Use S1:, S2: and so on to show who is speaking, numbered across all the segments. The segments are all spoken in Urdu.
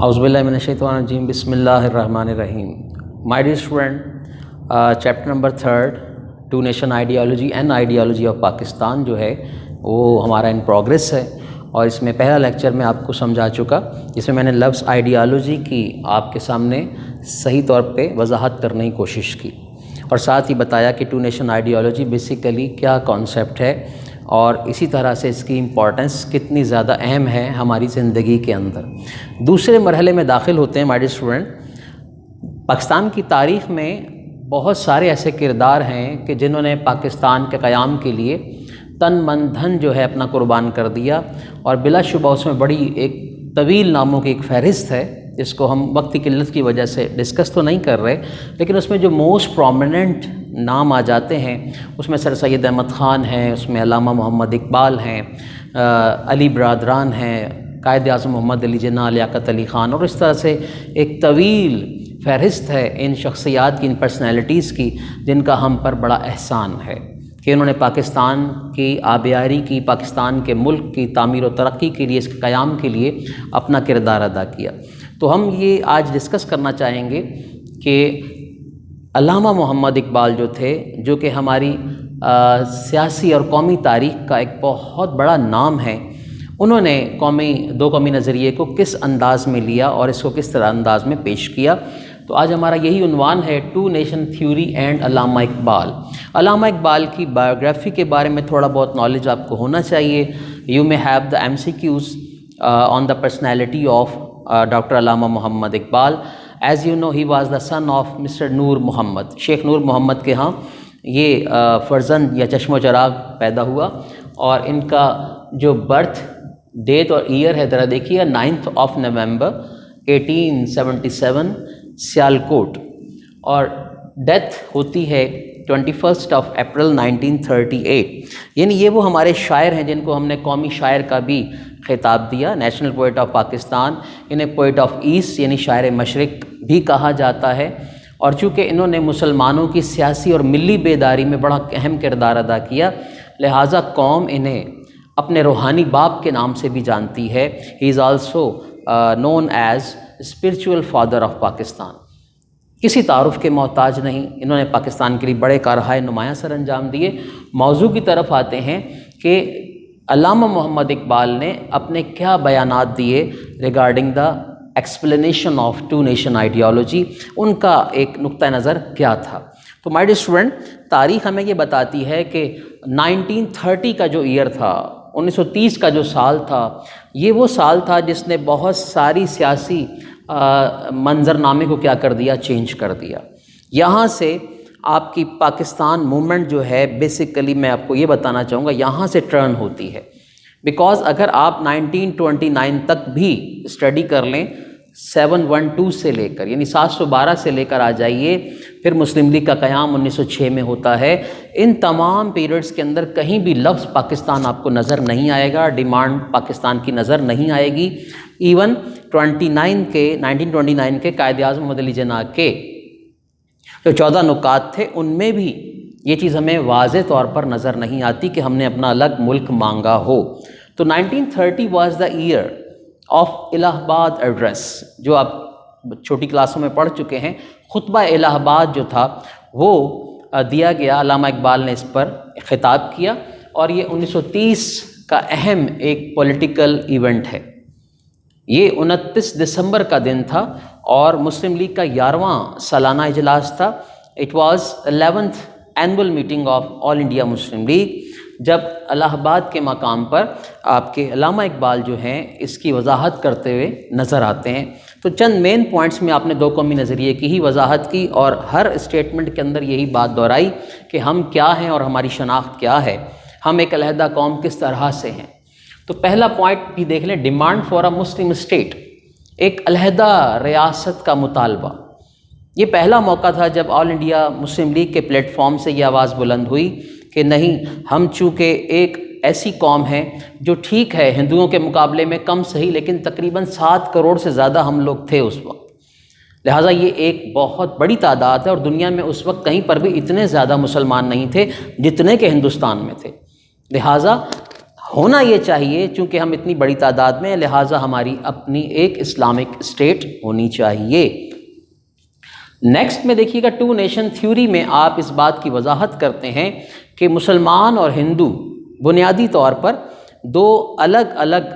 S1: اعوذ باللہ من الشیطان الرجیم، بسم اللہ الرحمن الرحیم. My dear student, chapter number 3 two nation ideology and ideology of Pakistan جو ہے وہ ہمارا ان پروگریس ہے، اور اس میں پہلا لیکچر میں آپ کو سمجھا چکا، جس میں نے لفظ آئیڈیالوجی کی آپ کے سامنے صحیح طور پہ وضاحت کرنے کی کوشش کی، اور ساتھ ہی بتایا کہ ٹو نیشن آئیڈیالوجی بیسیکلی کیا کانسیپٹ ہے، اور اسی طرح سے اس کی امپورٹنس کتنی زیادہ اہم ہے ہماری زندگی کے اندر. دوسرے مرحلے میں داخل ہوتے ہیں. مائی ڈیئر اسٹوڈنٹ، پاکستان کی تاریخ میں بہت سارے ایسے کردار ہیں کہ جنہوں نے پاکستان کے قیام کے لیے تن من دھن جو ہے اپنا قربان کر دیا، اور بلا شبہ اس میں بڑی ایک طویل ناموں کی ایک فہرست ہے جس کو ہم وقت کی قلت کی وجہ سے ڈسکس تو نہیں کر رہے، لیکن اس میں جو موسٹ پرومیننٹ نام آ جاتے ہیں اس میں سر سید احمد خان ہیں، اس میں علامہ محمد اقبال ہیں، علی برادران ہیں، قائد اعظم محمد علی جناح، لیاقت علی خان، اور اس طرح سے ایک طویل فہرست ہے ان شخصیات کی، ان پرسنالٹیز کی جن کا ہم پر بڑا احسان ہے کہ انہوں نے پاکستان کی آبیاری کی، پاکستان کے ملک کی تعمیر و ترقی کے لیے، اس کے قیام کے لیے اپنا کردار ادا کیا. تو ہم یہ آج ڈسکس کرنا چاہیں گے کہ علامہ محمد اقبال جو تھے، جو کہ ہماری سیاسی اور قومی تاریخ کا ایک بہت بڑا نام ہے، انہوں نے دو قومی نظریے کو کس انداز میں لیا اور اس کو کس طرح انداز میں پیش کیا. تو آج ہمارا یہی عنوان ہے، ٹو نیشن تھیوری اینڈ علامہ اقبال. علامہ اقبال کی بایوگرافی کے بارے میں تھوڑا بہت نالج آپ کو ہونا چاہیے. You may have the MCQs on the personality of doctor Allama Muhammad Iqbal. As you know, he was the son of mister Noor Muhammad. Sheikh Noor محمد کے ہاں یہ فرزند یا چشم و چراغ پیدا ہوا، اور ان کا جو برتھ ڈیٹ اور ایئر ہے ذرا دیکھیے، 9 نومبر 1877 سیالکوٹ، اور ڈیتھ ہوتی ہے 21 اپریل 1938. یعنی یہ وہ ہمارے شاعر ہیں جن کو ہم نے قومی شاعر کا بھی خطاب دیا، نیشنل پوئٹ آف پاکستان. انہیں پوئٹ آف ایسٹ یعنی شاعر مشرق بھی کہا جاتا ہے، اور چونکہ انہوں نے مسلمانوں کی سیاسی اور ملی بیداری میں بڑا اہم کردار ادا کیا، لہٰذا قوم انہیں اپنے روحانی باپ کے نام سے بھی جانتی ہے. He is also known as spiritual father of Pakistan. کسی تعارف کے محتاج نہیں، انہوں نے پاکستان کے لیے بڑے کارہائے نمایاں سر انجام دیے. موضوع کی طرف آتے ہیں کہ علامہ محمد اقبال نے اپنے کیا بیانات دیے regarding the explanation of two nation ideology. ان کا ایک نقطہ نظر کیا تھا؟ تو مائی ڈیئر اسٹوڈنٹ، تاریخ ہمیں یہ بتاتی ہے کہ 1930 کا جو ایئر تھا، 1930 کا جو سال تھا، یہ وہ سال تھا جس نے بہت ساری سیاسی منظرنامے کو کیا کر دیا، چینج کر دیا. یہاں سے آپ کی پاکستان موومنٹ جو ہے، بیسیکلی میں آپ کو یہ بتانا چاہوں گا، یہاں سے ٹرن ہوتی ہے. بیکاز اگر آپ 1929 تک بھی اسٹڈی کر لیں، 712 سے لے کر یعنی 712 سے لے کر آ جائیے، پھر مسلم لیگ کا قیام 1906 میں ہوتا ہے. ان تمام پیریڈز کے اندر کہیں بھی لفظ پاکستان آپ کو نظر نہیں آئے گا، ڈیمانڈ پاکستان کی نظر نہیں آئے گی. ایون 1929 کے قائد اعظم محمد علی جناح کے جو 14 نکات تھے، ان میں بھی یہ چیز ہمیں واضح طور پر نظر نہیں آتی کہ ہم نے اپنا الگ ملک مانگا ہو. تو 1930 واز دا ایئر آف الہ آباد ایڈریس، جو آپ چھوٹی کلاسوں میں پڑھ چکے ہیں. خطبہ الہ آباد جو تھا وہ دیا گیا، علامہ اقبال نے اس پر خطاب کیا، اور یہ 1930 کا اہم ایک پولیٹیکل ایونٹ ہے. یہ 29 دسمبر کا دن تھا، اور مسلم لیگ کا 11واں سالانہ اجلاس تھا. It was 11th annual meeting of all India Muslim league, جب الہ آباد کے مقام پر آپ کے علامہ اقبال جو ہیں اس کی وضاحت کرتے ہوئے نظر آتے ہیں. تو چند مین پوائنٹس میں آپ نے دو قومی نظریے کی ہی وضاحت کی، اور ہر اسٹیٹمنٹ کے اندر یہی بات دہرائی کہ ہم کیا ہیں اور ہماری شناخت کیا ہے، ہم ایک علیحدہ قوم کس طرح سے ہیں. تو پہلا پوائنٹ بھی دیکھ لیں، demand for a Muslim state, ایک علیحدہ ریاست کا مطالبہ. یہ پہلا موقع تھا جب آل انڈیا مسلم لیگ کے پلیٹ فارم سے یہ آواز بلند ہوئی کہ نہیں، ہم چونکہ ایک ایسی قوم ہے جو ٹھیک ہے ہندوؤں کے مقابلے میں کم صحیح، لیکن تقریباً 7 کروڑ سے زیادہ ہم لوگ تھے اس وقت، لہٰذا یہ ایک بہت بڑی تعداد ہے، اور دنیا میں اس وقت کہیں پر بھی اتنے زیادہ مسلمان نہیں تھے جتنے کہ ہندوستان میں تھے. لہٰذا ہونا یہ چاہیے چونکہ ہم اتنی بڑی تعداد میں ہیں، لہٰذا ہماری اپنی ایک اسلامک اسٹیٹ ہونی چاہیے۔ نیکسٹ میں دیکھیے گا، ٹو نیشن تھیوری میں آپ اس بات کی وضاحت کرتے ہیں کہ مسلمان اور ہندو بنیادی طور پر دو الگ الگ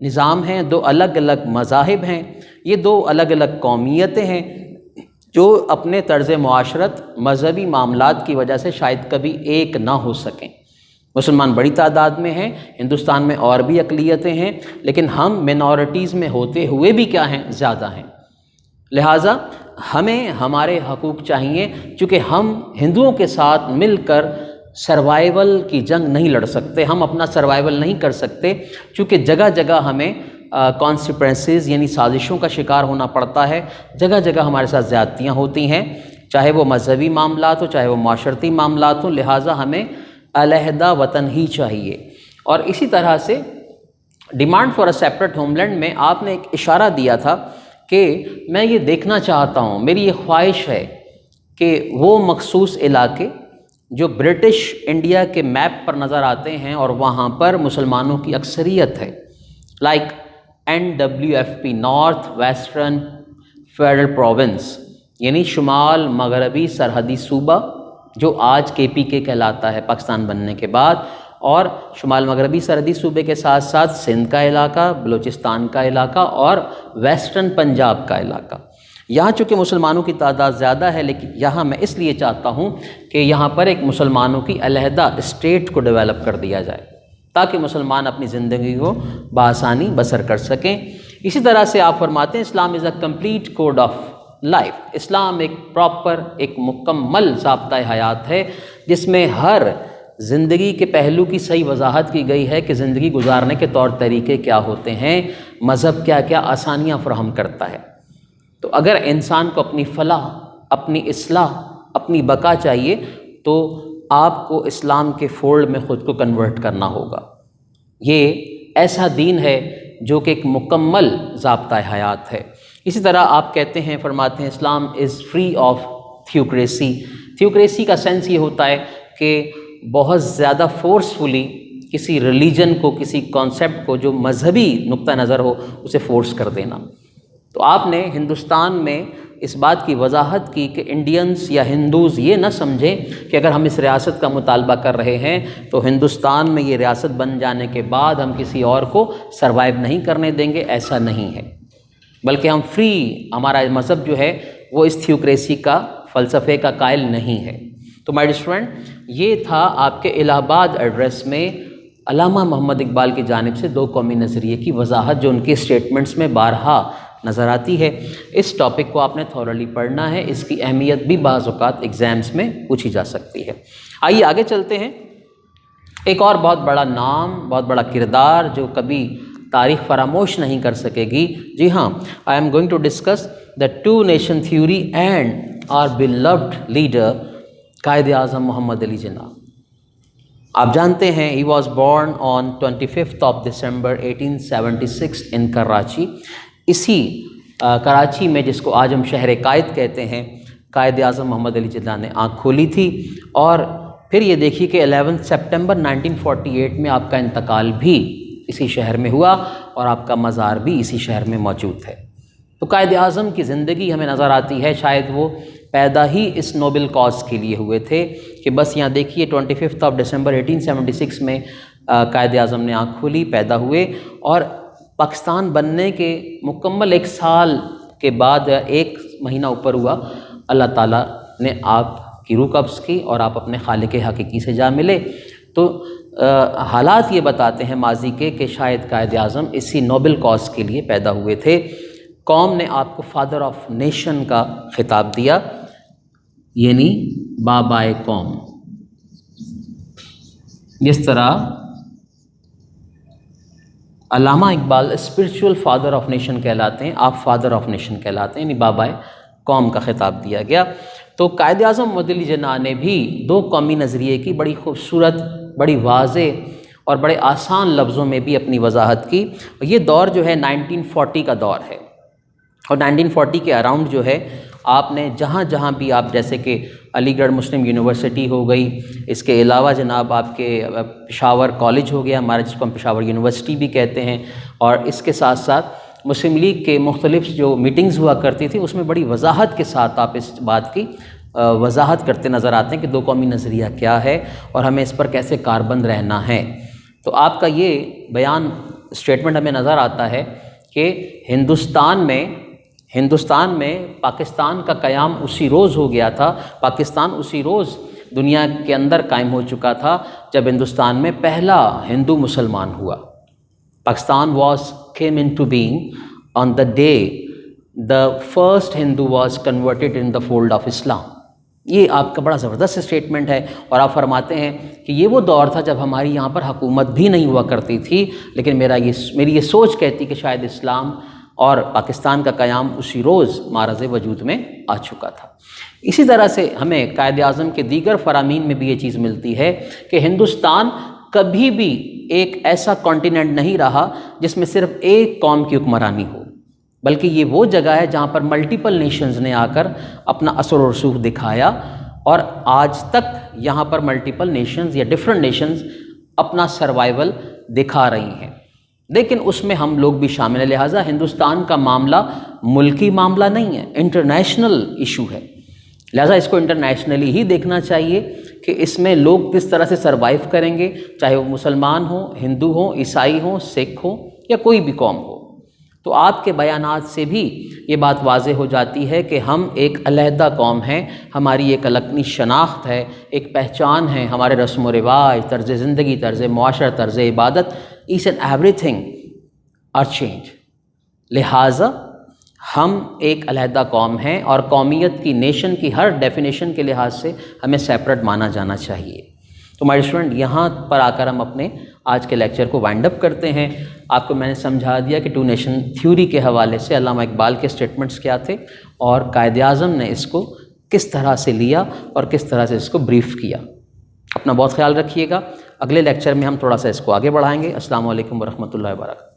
S1: نظام ہیں، دو الگ الگ مذاہب ہیں، یہ دو الگ الگ قومیتیں ہیں جو اپنے طرز معاشرت مذہبی معاملات کی وجہ سے شاید کبھی ایک نہ ہو سکیں۔ مسلمان بڑی تعداد میں ہیں، ہندوستان میں اور بھی اقلیتیں ہیں، لیکن ہم مینورٹیز میں ہوتے ہوئے بھی کیا ہیں؟ زیادہ ہیں۔ لہٰذا ہمیں ہمارے حقوق چاہیے، چونکہ ہم ہندوؤں کے ساتھ مل کر سروائیول کی جنگ نہیں لڑ سکتے، ہم اپنا سروائیول نہیں کر سکتے، چونکہ جگہ جگہ ہمیں کانسیکوینسز یعنی سازشوں کا شکار ہونا پڑتا ہے، جگہ جگہ ہمارے ساتھ زیادتیاں ہوتی ہیں، چاہے وہ مذہبی معاملات ہو، چاہے وہ معاشرتی معاملات ہوں، لہٰذا ہمیں علیحدہ وطن ہی چاہیے۔ اور اسی طرح سے demand for a separate homeland میں آپ نے ایک اشارہ دیا تھا کہ میں یہ دیکھنا چاہتا ہوں، میری یہ خواہش ہے کہ وہ مخصوص علاقے جو برٹش انڈیا کے میپ پر نظر آتے ہیں اور وہاں پر مسلمانوں کی اکثریت ہے، like NWFP north western federal province, یعنی شمال مغربی سرحدی صوبہ جو آج KPK کہلاتا ہے پاکستان بننے کے بعد، اور شمال مغربی سرحدی صوبے کے ساتھ ساتھ سندھ کا علاقہ، بلوچستان کا علاقہ اور ویسٹرن پنجاب کا علاقہ۔ یہاں چونکہ مسلمانوں کی تعداد زیادہ ہے، لیکن یہاں میں اس لیے چاہتا ہوں کہ یہاں پر ایک مسلمانوں کی علیحدہ اسٹیٹ کو ڈیولپ کر دیا جائے تاکہ مسلمان اپنی زندگی کو بآسانی بسر کر سکیں۔ اسی طرح سے آپ فرماتے ہیں Islam is a complete code of life, اسلام ایک پراپر، ایک مکمل ضابطۂ حیات ہے جس میں ہر زندگی کے پہلو کی صحیح وضاحت کی گئی ہے کہ زندگی گزارنے کے طور طریقے کیا ہوتے ہیں، مذہب کیا کیا آسانیاں فراہم کرتا ہے۔ تو اگر انسان کو اپنی فلاح، اپنی اصلاح، اپنی بقا چاہیے تو آپ کو اسلام کے فولڈ میں خود کو کنورٹ کرنا ہوگا۔ یہ ایسا دین ہے جو کہ ایک مکمل ضابطۂ حیات ہے۔ اسی طرح آپ کہتے ہیں، فرماتے ہیں Islam is free of theocracy. Theocracy کا سینس یہ ہوتا ہے کہ بہت زیادہ فورسفلی کسی ریلیجن کو، کسی کانسیپٹ کو جو مذہبی نقطہ نظر ہو اسے فورس کر دینا۔ تو آپ نے ہندوستان میں اس بات کی وضاحت کی کہ انڈینز یا ہندوز یہ نہ سمجھیں کہ اگر ہم اس ریاست کا مطالبہ کر رہے ہیں تو ہندوستان میں یہ ریاست بن جانے کے بعد ہم کسی اور کو سروائیو نہیں کرنے دیں گے، ایسا نہیں ہے، بلکہ ہم فری، ہمارا مذہب جو ہے وہ اس تھیوکریسی کا، فلسفے کا قائل نہیں ہے۔ تو مائی ڈیئر اسٹوڈنٹ، یہ تھا آپ کے الہ آباد ایڈریس میں علامہ محمد اقبال کی جانب سے دو قومی نظریے کی وضاحت جو ان کے اسٹیٹمنٹس میں بارہا نظر آتی ہے۔ اس ٹاپک کو آپ نے تھورلی پڑھنا ہے، اس کی اہمیت بھی بعض اوقات ایگزامس میں پوچھی جا سکتی ہے۔ آئیے آگے چلتے ہیں۔ ایک اور بہت بڑا نام، بہت بڑا کردار جو کبھی تاریخ فراموش نہیں کر سکے گی، جی ہاں، I am going to discuss the two nation theory and our beloved leader Quaid Azam Muhammad Ali Jinnah. آپ جانتے ہیں he was born on 25 December 1876 in Karachi. اسی کراچی میں، جس کو آج ہم شہر قائد کہتے ہیں، قائد اعظم محمد علی جناح نے آنکھ کھولی تھی، اور پھر یہ دیکھیے کہ 11 September 1948 میں آپ کا انتقال بھی اسی شہر میں ہوا اور آپ کا مزار بھی اسی شہر میں موجود ہے۔ تو قائد اعظم کی زندگی ہمیں نظر آتی ہے شاید وہ پیدا ہی اس نوبل کاز کے لیے ہوئے تھے کہ بس یہاں دیکھیے 25 December 1876 میں قائد اعظم نے آنکھ کھولی، پیدا ہوئے، اور پاکستان بننے کے مکمل 1 سال کے بعد، 1 مہینہ اوپر ہوا، اللہ تعالیٰ نے آپ کی روح قبض کی اور آپ اپنے خالق حقیقی سے جا ملے۔ تو حالات یہ بتاتے ہیں ماضی کے کہ شاید قائد اعظم اسی نوبل کاز کے لیے پیدا ہوئے تھے۔ قوم نے آپ کو فادر آف نیشن کا خطاب دیا، یعنی بابائے قوم۔ جس طرح علامہ Iqbal spiritual father of nation کہلاتے ہیں، آپ فادر آف نیشن کہلاتے ہیں، یعنی بابائے قوم کا خطاب دیا گیا۔ تو قائد اعظم محمد علی جناح نے بھی دو قومی نظریے کی بڑی خوبصورت، بڑی واضح اور بڑے آسان لفظوں میں بھی اپنی وضاحت کی۔ یہ دور جو ہے 1940 کا دور ہے، اور 1940 کے اراؤنڈ جو ہے آپ نے جہاں جہاں بھی آپ جیسے کہ علی گڑھ مسلم یونیورسٹی ہو گئی، اس کے علاوہ جناب آپ کے پشاور کالج ہو گیا ہمارا، جس کو ہم پشاور یونیورسٹی بھی کہتے ہیں، اور اس کے ساتھ ساتھ مسلم لیگ کے مختلف جو میٹنگز ہوا کرتی تھی، اس میں بڑی وضاحت کے ساتھ آپ اس بات کی وضاحت کرتے نظر آتے ہیں کہ دو قومی نظریہ کیا ہے اور ہمیں اس پر کیسے کاربند رہنا ہے۔ تو آپ کا یہ بیان اسٹیٹمنٹ ہمیں نظر آتا ہے کہ ہندوستان میں پاکستان کا قیام اسی روز ہو گیا تھا، پاکستان اسی روز دنیا کے اندر قائم ہو چکا تھا جب ہندوستان میں پہلا ہندو مسلمان ہوا۔ Pakistan came into being on the day the first Hindu was converted in the fold of Islam۔ یہ آپ کا بڑا زبردست اسٹیٹمنٹ ہے، اور آپ فرماتے ہیں کہ یہ وہ دور تھا جب ہماری یہاں پر حکومت بھی نہیں ہوا کرتی تھی، لیکن میری یہ سوچ کہتی کہ شاید اسلام اور پاکستان کا قیام اسی روز معرض وجود میں آ چکا تھا۔ اسی طرح سے ہمیں قائد اعظم کے دیگر فرامین میں بھی یہ چیز ملتی ہے کہ ہندوستان کبھی بھی ایک ایسا کانٹیننٹ نہیں رہا جس میں صرف ایک قوم کی حکمرانی ہو، بلکہ یہ وہ جگہ ہے جہاں پر ملٹیپل نیشنز نے آ کر اپنا اثر و رسوخ دکھایا، اور آج تک یہاں پر ملٹیپل نیشنز یا ڈیفرنٹ نیشنز اپنا سروائیول دکھا رہی ہیں، لیکن اس میں ہم لوگ بھی شامل ہیں۔ لہٰذا ہندوستان کا معاملہ ملکی معاملہ نہیں ہے، انٹرنیشنل ایشو ہے، لہٰذا اس کو انٹرنیشنلی ہی دیکھنا چاہیے کہ اس میں لوگ کس طرح سے سروائیو کریں گے، چاہے وہ مسلمان ہوں، ہندو ہوں، عیسائی ہوں، سکھ ہوں یا کوئی بھی قوم ہو۔ تو آپ کے بیانات سے بھی یہ بات واضح ہو جاتی ہے کہ ہم ایک علیحدہ قوم ہیں، ہماری ایک الگ شناخت ہے، ایک پہچان ہے، ہمارے رسم و رواج، طرز زندگی، طرز معاشرت، طرز عبادت، each and everything are change. لہٰذا ہم ایک علیحدہ قوم ہیں، اور قومیت کی، نیشن کی ہر ڈیفینیشن کے لحاظ سے ہمیں سیپریٹ مانا جانا چاہیے۔ تو ہمارے اسٹوڈنٹ یہاں پر آ کر ہم اپنے آج کے لیکچر کو وائنڈ اپ کرتے ہیں۔ آپ کو میں نے سمجھا دیا کہ ٹو نیشن تھیوری کے حوالے سے علامہ اقبال کے اسٹیٹمنٹس کیا تھے، اور قائد اعظم نے اس کو کس طرح سے لیا اور کس طرح سے اس کو بریف کیا۔ اپنا بہت خیال رکھیے گا، اگلے لیکچر میں ہم تھوڑا سا اس کو آگے بڑھائیں گے۔ السلام علیکم ورحمۃ اللہ وبرکاتہ۔